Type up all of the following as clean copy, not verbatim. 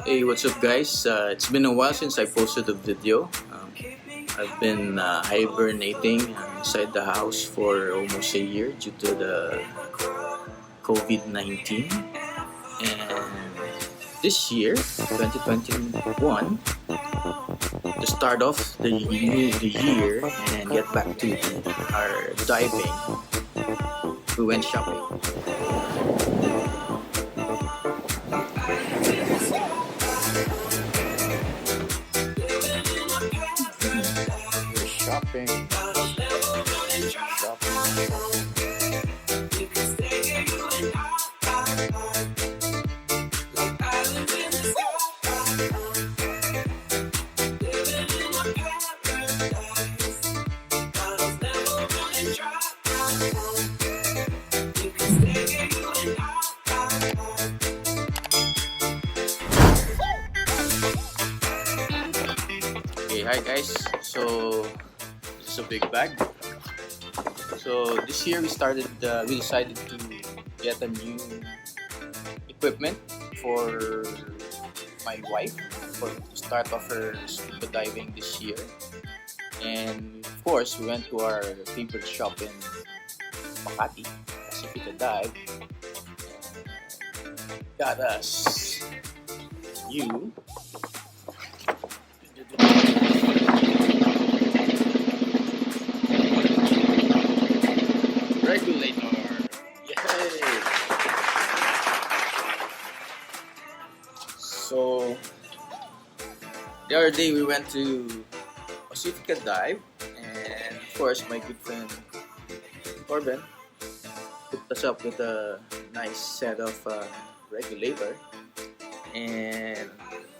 Hey, what's up guys? It's been a while since I posted a video. I've been hibernating inside the house for almost a year due to the COVID-19. And this year, 2021, to start off the year and get back to our diving, we went shopping. Shopping. Okay, hi guys. So this is a big bag. So this year we decided to get a new equipment for my wife to start off her scuba diving this year. And of course, we went to our favorite shop in Makati, Pacific Dive, and got us new regulator. Yay! So the other day we went to Pacific Dive, and of course my good friend Corbin hooked us up with a nice set of regulator, and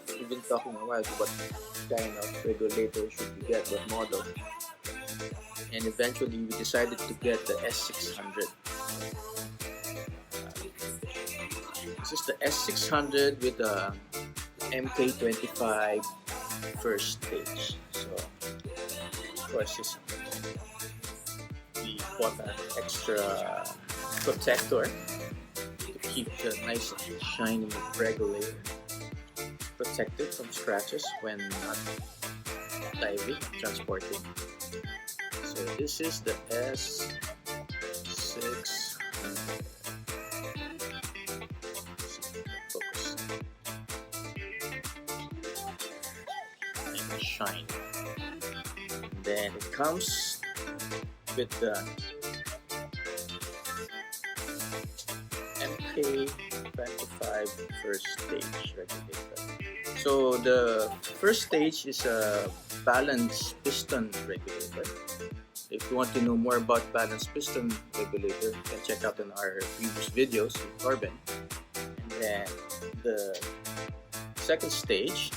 we've been talking a while about what kind of regulator should we get, what model, and eventually we decided to get the S600. This is the S600 with the Mk25 first stage. So of course we bought an extra protector to keep the nice and shiny regulator protected from scratches when not diving, transporting. So this is the S600. Focus. And shine. And then it comes with the Mk25 first stage regulator. So the first stage is a balanced piston regulator. If you want to know more about balanced piston regulator, you can check out in our previous videos with Corbin. And then the second stage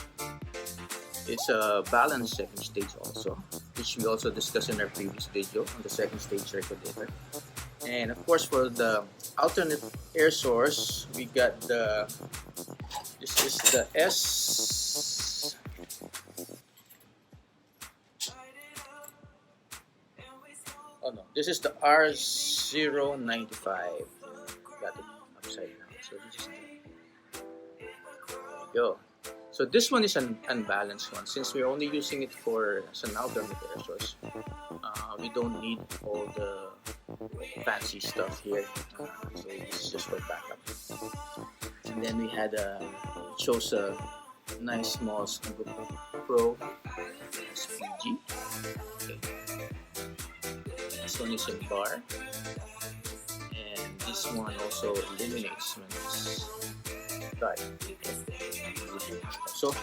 is a balanced second stage also, which we also discussed in our previous video on the second stage regulator. And of course, for the alternate air source, we got this is the this is the R095. Got it upside down. So this is there you go. So this one is an unbalanced one. Since we're only using it as an alternate air source, we don't need all the fancy stuff here. So this is just for backup. And then we chose a nice small Scubapro SPG. Okay. This one is in bar, and this one also illuminates when it's dry. So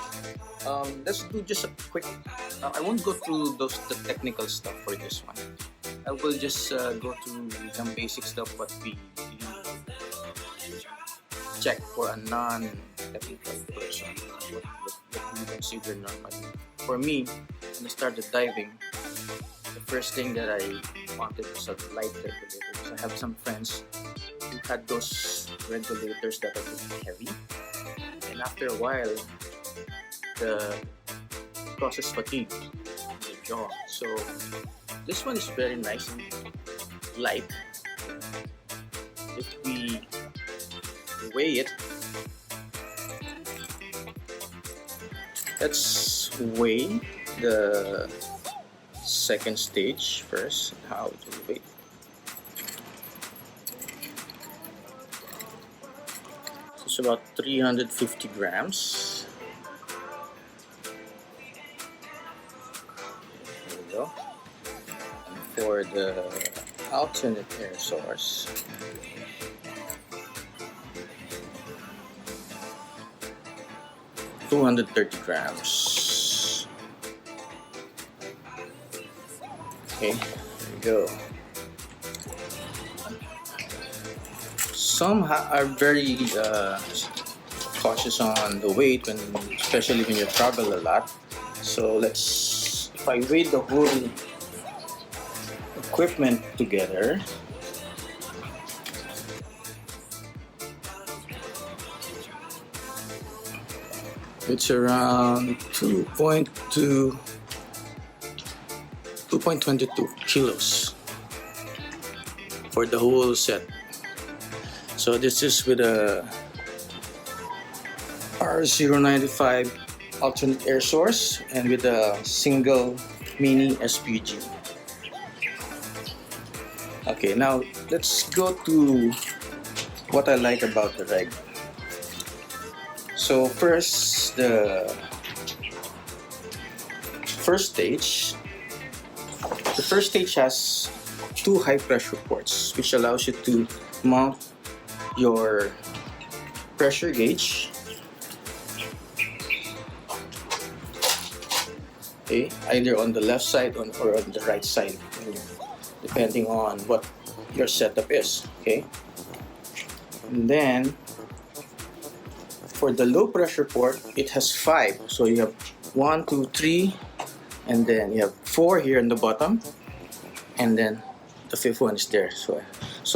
let's do just a quick. I won't go through the technical stuff for this one. I will just go through some basic stuff what we check for a non-technical person, what we consider normally. For me, when I started diving, the first thing that I wanted was a light regulator, because I have some friends who had those regulators that are really heavy, and after a while the causes fatigue in the jaw. So this one is very nice and light. If we weigh it, let's weigh the second stage first, how it will weigh. So it's about 350 grams. There we go. And for the alternate air source, $230 grams. Okay, there we go. Some are very cautious on the weight, especially when you travel a lot. So if I weigh the whole equipment together, it's around 2.22 kilos for the whole set. So this is with a R095 alternate air source and with a single mini SPG. Okay, now let's go to what I like about the reg. So first, the first stage. The first stage has 2 high pressure ports, which allows you to mount your pressure gauge. Okay, either on the left side or on the right side, depending on what your setup is. Okay, and then for the low pressure port, it has 5. So you have 1, 2, 3, and then you have 4 here in the bottom, and then the 5th one is there. So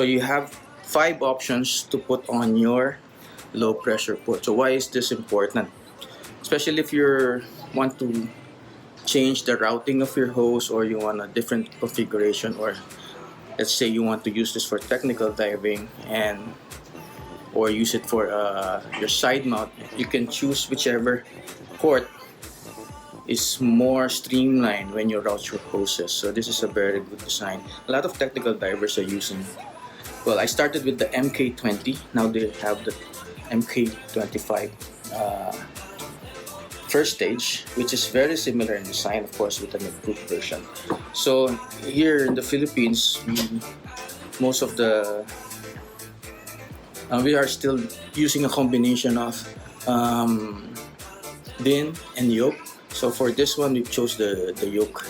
you have 5 options to put on your low pressure port. So why is this important? Especially if you want to change the routing of your hose, or you want a different configuration, or let's say you want to use this for technical diving or use it for your side mount. You can choose whichever port is more streamlined when you route your hoses. So this is a very good design. A lot of technical divers are using. Well, I started with the Mk20. Now they have the Mk25 first stage, which is very similar in design, of course, with an improved version. So here in the Philippines, we are still using a combination of din and yoke. So for this one, we chose the yoke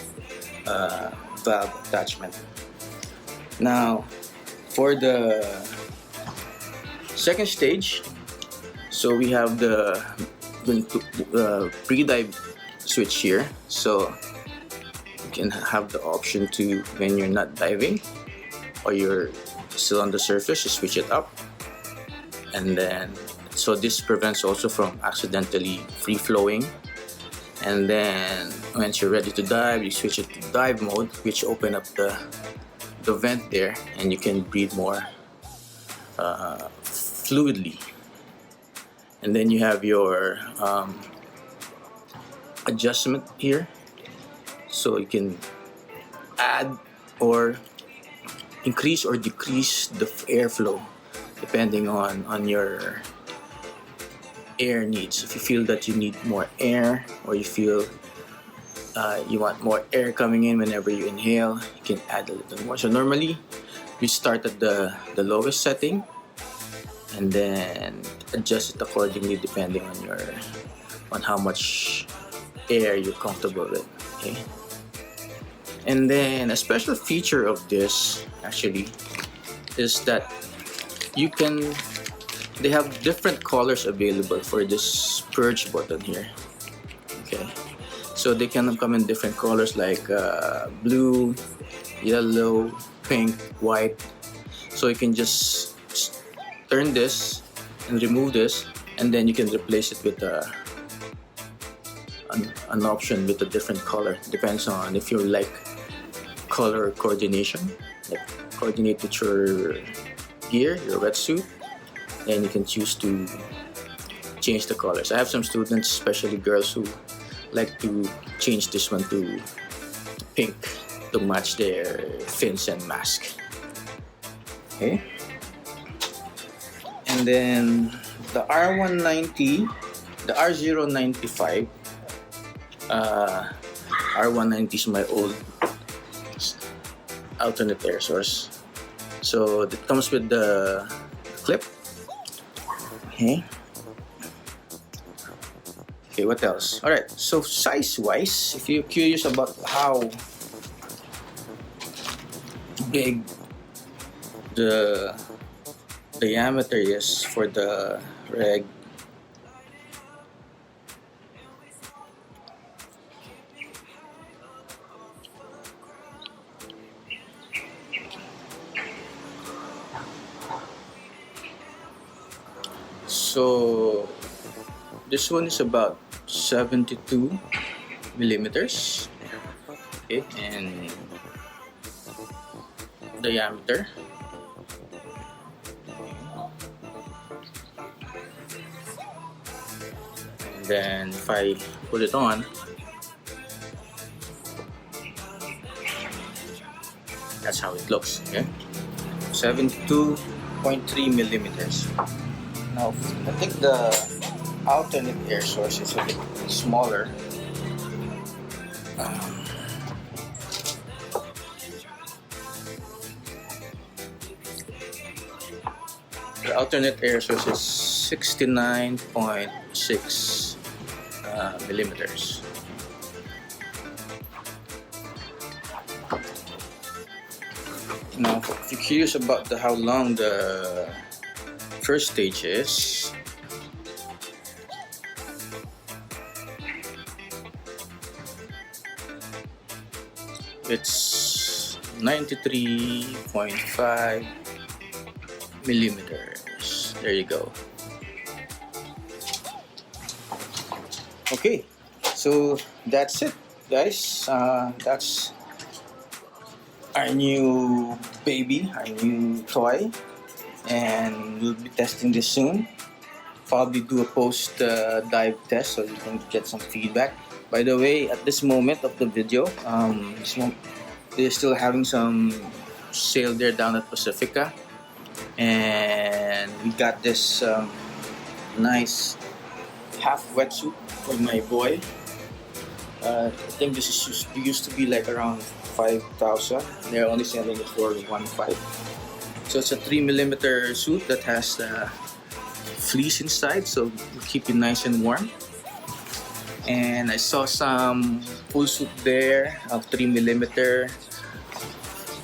valve attachment. Now, for the second stage, so we have the pre-dive switch here. So you can have the option to, when you're not diving or you're still on the surface, you switch it up. And then, so this prevents also from accidentally free-flowing. And then once you're ready to dive, you switch it to dive mode, which open up the vent there, and you can breathe more fluidly. And then you have your adjustment here, so you can add or increase or decrease the airflow depending on your air needs. If you feel that you need more air, or you feel you want more air coming in whenever you inhale, you can add a little more. So normally we start at the lowest setting and then adjust it accordingly depending on how much air you're comfortable with. Okay, and then a special feature of this actually is that they have different colors available for this purge button here. Okay, so they can come in different colors like blue, yellow, pink, white. So you can just turn this and remove this, and then you can replace it with an option with a different color. Depends on if you like color coordination, like coordinate with your gear, your wetsuit, then you can choose to change the colors. I have some students, especially girls, who like to change this one to pink to match their fins and mask. Okay. And then the R190, the R095. R190 is my old alternate air source. So it comes with the clip. Okay. Okay, what else? Alright, so size-wise, if you're curious about how big the diameter is for the reg, so this one is about 72 millimeters, okay, and diameter. And then if I put it on, that's how it looks. Okay, 72.3 millimeters. Now I think the alternate air source is a bit smaller. The alternate air source is 69.6 millimeters. Now, if you're curious about how long the first stage is, it's 93.5 millimeters. There you go. Okay, so that's it, guys. That's our new baby, our new toy, and we'll be testing this soon. Probably do a post dive test so you can get some feedback. By the way, at this moment of the video, they're still having some sale there down at Pacifica, and we got this nice half wetsuit for my boy. I think this used to be like around 5,000. They're only selling it for 1.5. So it's a 3mm suit that has fleece inside, so it'll keep you nice and warm. And I saw some full suit there of 3mm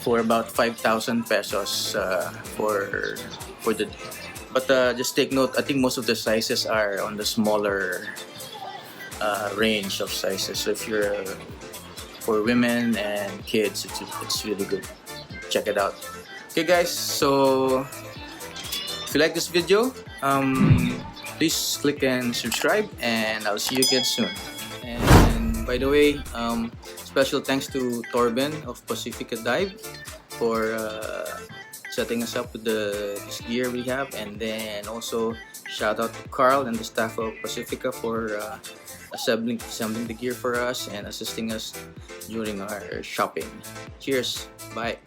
for about 5,000 pesos for the. But just take note, I think most of the sizes are on the smaller range of sizes. So if you're for women and kids, it's really good. Check it out. Okay, guys. So if you like this video, please click and subscribe, and I'll see you again soon. And by the way, special thanks to Torben of Pacifica Dive for setting us up with this gear we have, and then also shout out to Carl and the staff of Pacifica for assembling the gear for us and assisting us during our shopping. Cheers, bye.